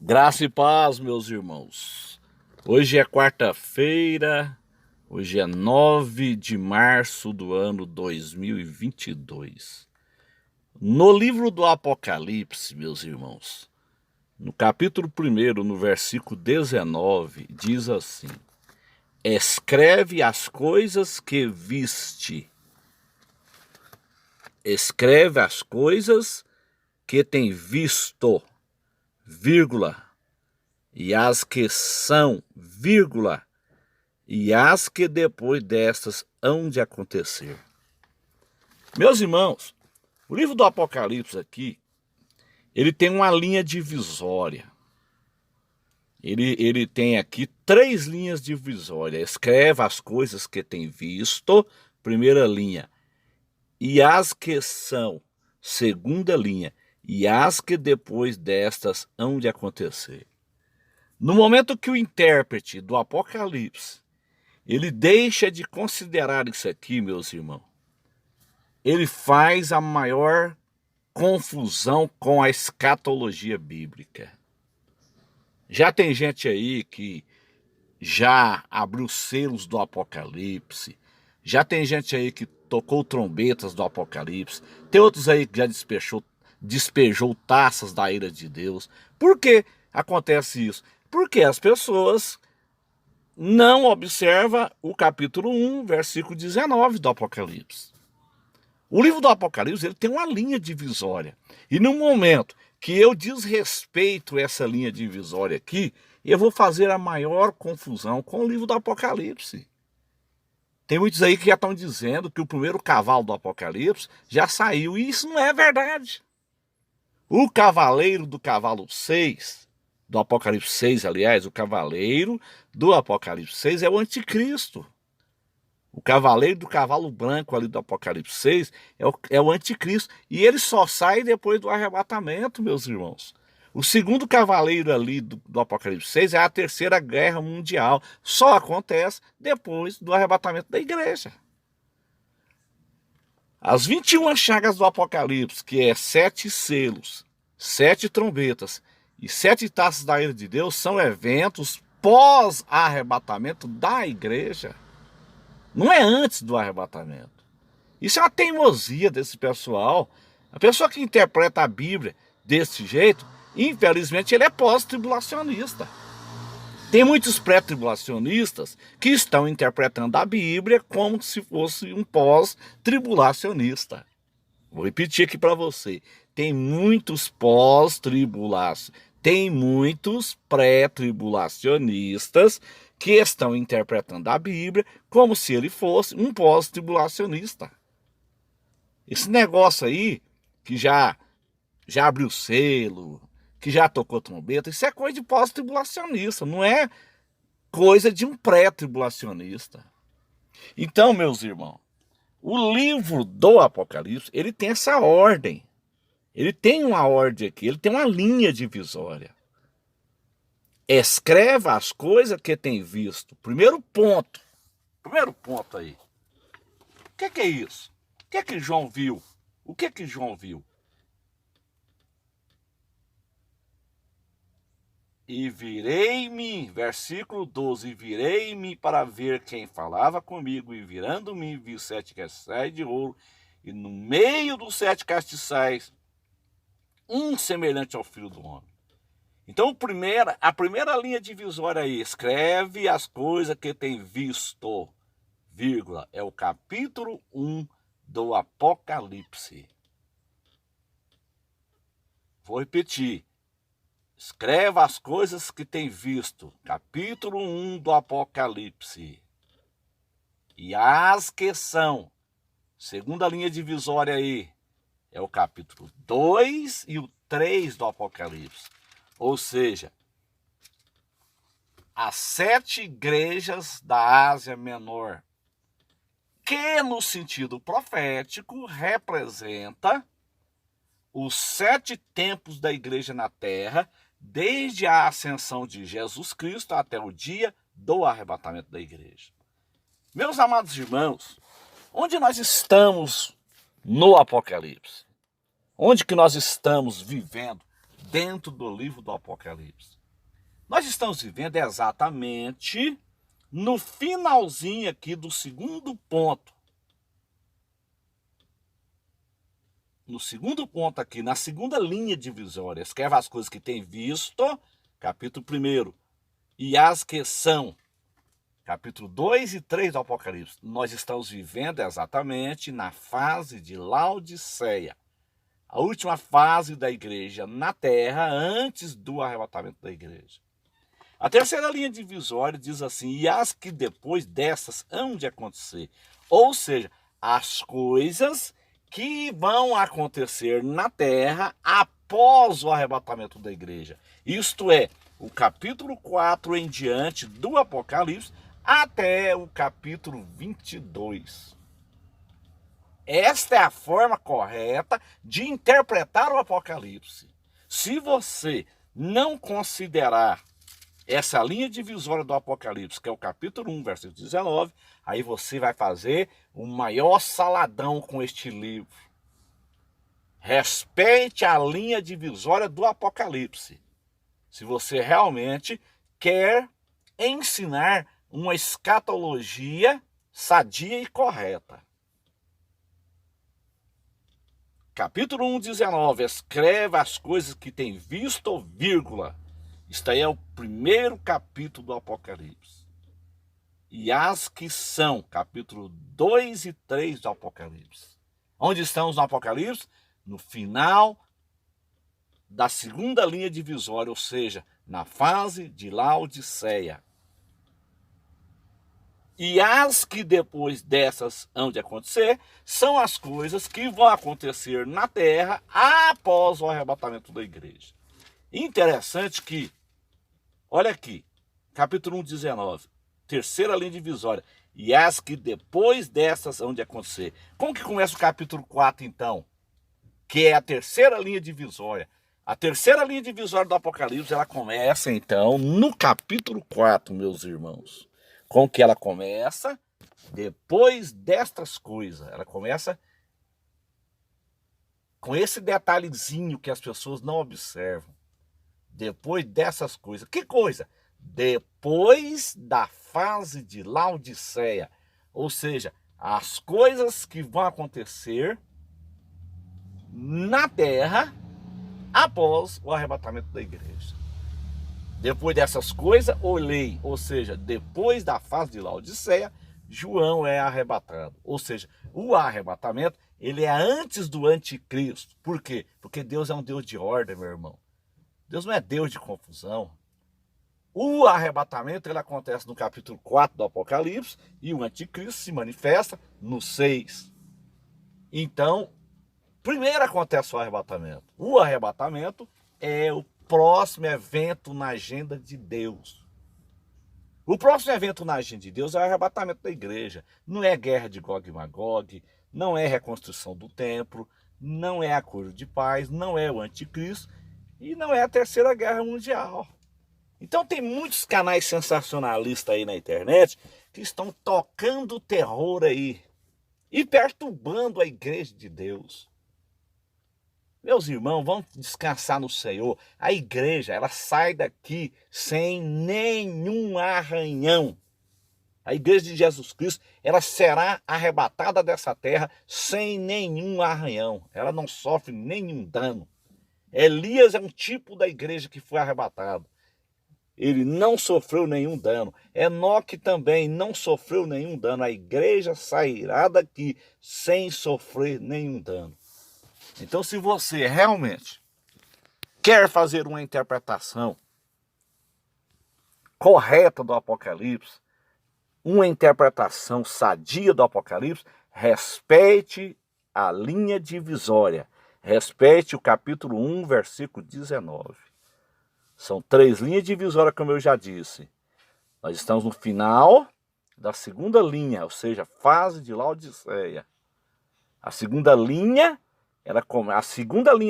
Graça e paz, meus irmãos. Hoje é quarta-feira, hoje é 9 de março do ano 2022. No livro do Apocalipse, meus irmãos, no capítulo 1, no versículo 19, diz assim: Escreve as coisas que viste. Escreve as coisas que tem visto, vírgula, e as que são, vírgula, e as que depois destas hão de acontecer. Meus irmãos, o livro do Apocalipse aqui, ele tem uma linha divisória. Ele tem aqui 3 linhas divisórias. Escreve as coisas que tem visto, primeira linha, e as que são, segunda linha, e as que depois destas hão de acontecer. No momento que o intérprete do Apocalipse, ele deixa de considerar isso aqui, meus irmãos, ele faz a maior confusão com a escatologia bíblica. Já tem gente aí que já abriu selos do Apocalipse, já tem gente aí que tocou trombetas do Apocalipse, tem outros aí que já despejou taças da ira de Deus. Por que acontece isso? Porque as pessoas não observam o capítulo 1, versículo 19 do Apocalipse. O livro do Apocalipse ele tem uma linha divisória. E no momento que eu desrespeito essa linha divisória aqui, eu vou fazer a maior confusão com o livro do Apocalipse. Tem muitos aí que já estão dizendo que o primeiro cavalo do Apocalipse já saiu, e isso não é verdade. O cavaleiro do cavalo 6, do Apocalipse 6, aliás, o cavaleiro do Apocalipse 6 é o anticristo. O cavaleiro do cavalo branco ali do Apocalipse 6 é o anticristo. E ele só sai depois do arrebatamento, meus irmãos. O segundo cavaleiro ali do Apocalipse 6 é a Terceira Guerra Mundial. Só acontece depois do arrebatamento da igreja. As 21 chagas do Apocalipse, que é 7 selos, 7 trombetas e 7 taças da ira de Deus, são eventos pós-arrebatamento da igreja. Não é antes do arrebatamento. Isso é uma teimosia desse pessoal. A pessoa que interpreta a Bíblia desse jeito, infelizmente, ele é pós-tribulacionista. Tem muitos pré-tribulacionistas que estão interpretando a Bíblia como se fosse um pós-tribulacionista. Vou repetir aqui para você. Tem muitos pós-tribulacionistas, tem muitos pré-tribulacionistas que estão interpretando a Bíblia como se ele fosse um pós-tribulacionista. Esse negócio aí, que já abriu selo, que já tocou trombeta, isso é coisa de pós-tribulacionista, não é coisa de um pré-tribulacionista. Então, meus irmãos, o livro do Apocalipse, ele tem essa ordem. Ele tem uma ordem aqui, ele tem uma linha divisória. Escreva as coisas que tem visto. Primeiro ponto aí. O que é isso? O que João viu? O que João viu? E virei-me, versículo 12, e virei-me para ver quem falava comigo, e virando-me vi 7 castiçais de ouro, e no meio dos 7 castiçais, um semelhante ao Filho do Homem. Então, a primeira linha divisória aí, escreve as coisas que tem visto, vírgula, é o capítulo 1 do Apocalipse. Vou repetir. Escreve as coisas que tem visto, capítulo 1 do Apocalipse. E as que são, segunda linha divisória aí, é o capítulo 2 e o 3 do Apocalipse. Ou seja, as 7 igrejas da Ásia Menor, que no sentido profético representa os 7 tempos da igreja na terra, desde a ascensão de Jesus Cristo até o dia do arrebatamento da igreja. Meus amados irmãos, onde nós estamos no Apocalipse? Onde que nós estamos vivendo dentro do livro do Apocalipse. Nós estamos vivendo exatamente no finalzinho aqui do segundo ponto. No segundo ponto aqui, na segunda linha divisória, escreve as coisas que tem visto, capítulo 1, e as que são, capítulo 2 e 3 do Apocalipse. Nós estamos vivendo exatamente na fase de Laodiceia, a última fase da igreja na terra antes do arrebatamento da igreja. A terceira linha divisória diz assim: e as que depois dessas hão de acontecer. Ou seja, as coisas que vão acontecer na terra após o arrebatamento da igreja. Isto é, o capítulo 4 em diante do Apocalipse até o capítulo 22. Esta é a forma correta de interpretar o Apocalipse. Se você não considerar essa linha divisória do Apocalipse, que é o capítulo 1, versículo 19, aí você vai fazer o maior saladão com este livro. Respeite a linha divisória do Apocalipse. Se você realmente quer ensinar uma escatologia sadia e correta. Capítulo 1, 19, escreve as coisas que tem visto, vírgula. Isto aí é o primeiro capítulo do Apocalipse. E as que são, capítulo 2 e 3 do Apocalipse. Onde estamos no Apocalipse? No final da segunda linha divisória, ou seja, na fase de Laodiceia. E as que depois dessas hão de acontecer, são as coisas que vão acontecer na terra após o arrebatamento da igreja. Interessante que, olha aqui, capítulo 1, 19, terceira linha divisória. E as que depois dessas hão de acontecer. Como que começa o capítulo 4, então? Que é a terceira linha divisória. A terceira linha divisória do Apocalipse, ela começa, então, no capítulo 4, meus irmãos. Como que ela começa? Depois destas coisas. Ela começa com esse detalhezinho que as pessoas não observam. Depois dessas coisas. Que coisa? Depois da fase de Laodiceia. Ou seja, as coisas que vão acontecer na terra após o arrebatamento da igreja. Depois dessas coisas, olhei, ou seja, depois da fase de Laodiceia, João é arrebatado. Ou seja, o arrebatamento, ele é antes do anticristo. Por quê? Porque Deus é um Deus de ordem, meu irmão. Deus não é Deus de confusão. O arrebatamento, ele acontece no capítulo 4 do Apocalipse e o anticristo se manifesta no 6. Então, primeiro acontece o arrebatamento. O arrebatamento é o próximo evento na agenda de Deus. O próximo evento na agenda de Deus é o arrebatamento da igreja. Não é guerra de Gog e Magog, não é reconstrução do templo, não é acordo de paz, não é o anticristo e não é a terceira guerra mundial. Então tem muitos canais sensacionalistas aí na internet que estão tocando terror aí e perturbando a igreja de Deus. Meus irmãos, vamos descansar no Senhor. A igreja, ela sai daqui sem nenhum arranhão. A igreja de Jesus Cristo, ela será arrebatada dessa terra sem nenhum arranhão. Ela não sofre nenhum dano. Elias é um tipo da igreja que foi arrebatado. Ele não sofreu nenhum dano. Enoque também não sofreu nenhum dano. A igreja sairá daqui sem sofrer nenhum dano. Então, se você realmente quer fazer uma interpretação correta do Apocalipse, uma interpretação sadia do Apocalipse, respeite a linha divisória. Respeite o capítulo 1, versículo 19. São 3 linhas divisórias, como eu já disse. Nós estamos no final da segunda linha, ou seja, fase de Laodiceia. A segunda linha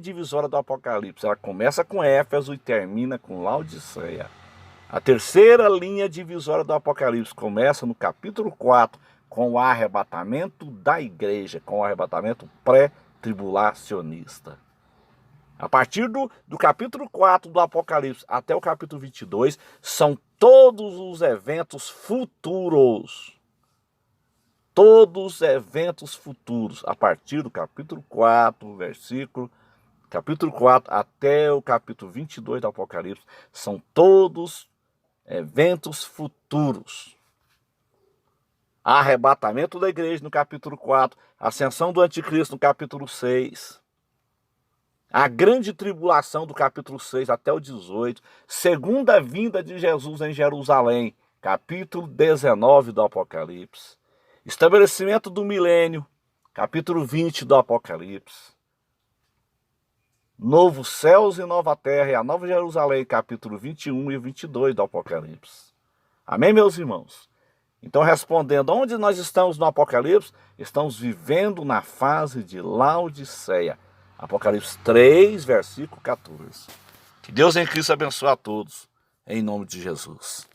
divisória do Apocalipse, ela começa com Éfeso e termina com Laodiceia. A terceira linha divisória do Apocalipse começa no capítulo 4, com o arrebatamento da igreja, com o arrebatamento pré-tribulacionista. A partir do capítulo 4 do Apocalipse até o capítulo 22, são todos os eventos futuros. Todos os eventos futuros, a partir do capítulo 4, capítulo 4 até o capítulo 22 do Apocalipse, são todos eventos futuros. Arrebatamento da igreja no capítulo 4, ascensão do anticristo no capítulo 6, a grande tribulação do capítulo 6 até o 18, segunda vinda de Jesus em Jerusalém, capítulo 19 do Apocalipse, estabelecimento do milênio, capítulo 20 do Apocalipse, novos céus e nova terra e a nova Jerusalém, capítulo 21 e 22 do Apocalipse. Amém, meus irmãos? Então, respondendo, onde nós estamos no Apocalipse? Estamos vivendo na fase de Laodiceia. Apocalipse 3, versículo 14. Que Deus em Cristo abençoe a todos, em nome de Jesus.